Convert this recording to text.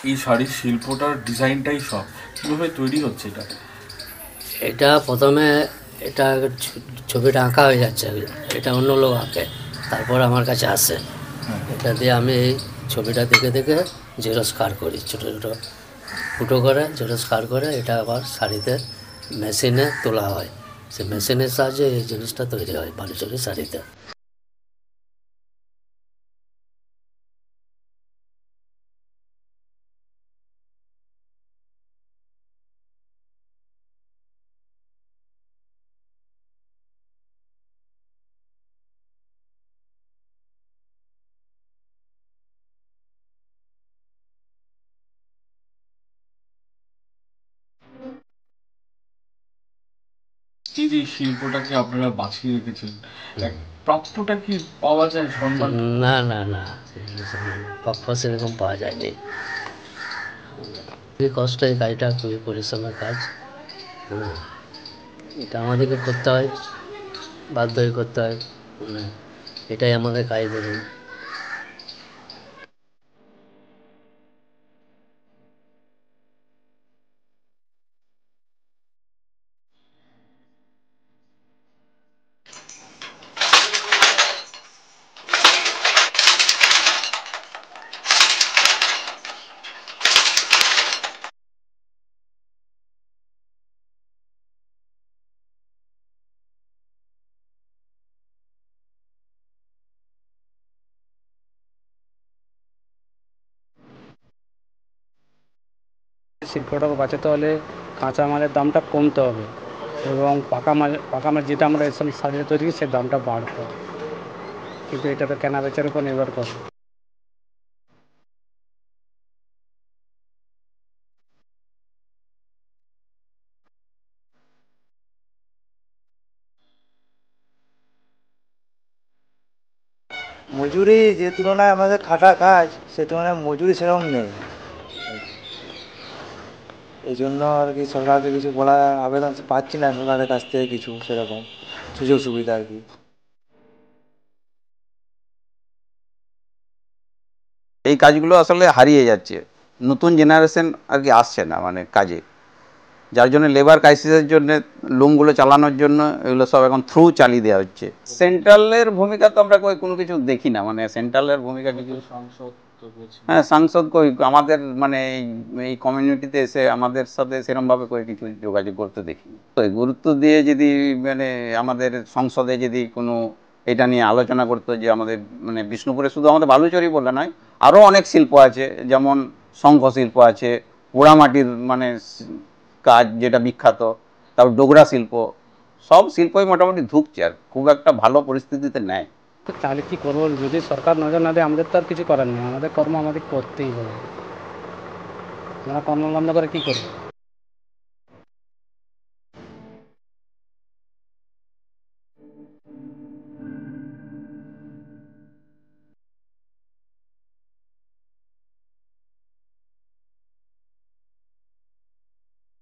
এই শাড়ির শিল্পটার ডিজাইনটাই সব কীভাবে তৈরি হচ্ছে এটা? এটা প্রথমে এটা ছবিটা আঁকা হয়ে যাচ্ছে, এটা অন্য লোক আঁকে, তারপর আমার কাছে আসে। হ্যাঁ। এটা দিয়ে আমি এই ছবিটা দেখে দেখে জেরক্স কার করি, ছোটো ছোটো ফুটো করে জেরক্স কার করে এটা আবার শাড়িতে মেশিনে তোলা হয়। সে মেশিনের সাহায্যে এই জিনিসটা তৈরি হয় বালুচরী শাড়িতে। এই যে শিল্পটাকে আপনারা বাঁচিয়ে রেখেছেন, এক প্রাপ্যটা কি পাওয়া যায় সম্মান? না না না, প্রাপ্য সেরকম পাওয়া যায়নি। খুবই কষ্ট, এই কাজটা খুবই পরিশ্রমের কাজ। এটা আমাদেরকে করতে হয়, বাধ্য হয়ে করতে হয়। এটাই আমাদের কাজ ধরুন। শিল্পটাকে বাঁচাতে হলে কাঁচা মালের দামটা কমতে হবে এবং পাকা মাল যেটা আমরা এসব শাড়িটা তৈরি করি সেই দামটা বাড়তে হবে, কিন্তু এটা তো কেনা বেচার উপর নির্ভর করে। মজুরি যে তুলনায় আমাদের খাটা কাজ সে তুলনায় মজুরি সেরকম নেই। এই জন্য আর কি সরকারকে কিছু বলা, আবেদন পাচ্ছি না সরকারের কাছ থেকে কিছু সেরকম সুযোগ সুবিধা আর কি। এই কাজগুলো আসলে হারিয়ে যাচ্ছে, নতুন জেনারেশন আর কি আসছে না মানে কাজে, যার জন্য লেবার ক্রাইসিসের জন্য লুমগুলো চালানোর জন্য এগুলো সব এখন থ্রু চালিয়ে দেওয়া হচ্ছে। সেন্ট্রালের ভূমিকা তো আমরা কোনো কিছু দেখি না, মানে সেন্ট্রালের ভূমিকা কিছু। হ্যাঁ, সাংসদ কই আমাদের মানে এই কমিউনিটিতে এসে আমাদের সাথে সেরকমভাবে করে কিছু যোগাযোগ করতে দেখি। তো গুরুত্ব দিয়ে যদি মানে আমাদের সংসদে যদি কোনো এটা নিয়ে আলোচনা করতো যে আমাদের মানে বিষ্ণুপুরে শুধু আমাদের বালুচরী বলে নয়, আরও অনেক শিল্প আছে, যেমন শঙ্খ শিল্প আছে, পোড়ামাটির মানে কাজ যেটা বিখ্যাত, তারপর ডোগরা শিল্প, সব শিল্পই মোটামুটি ধুঁকছে আর খুব একটা ভালো পরিস্থিতিতে নেয়। তাহলে কী করবো, যদি সরকার নজর না দেয় আমাদের তো আর কিছু করার নেই, আমাদের কর্ম আমাদের করতেই হবে। আমরা কর্ম বন্ধ করে কী করবো?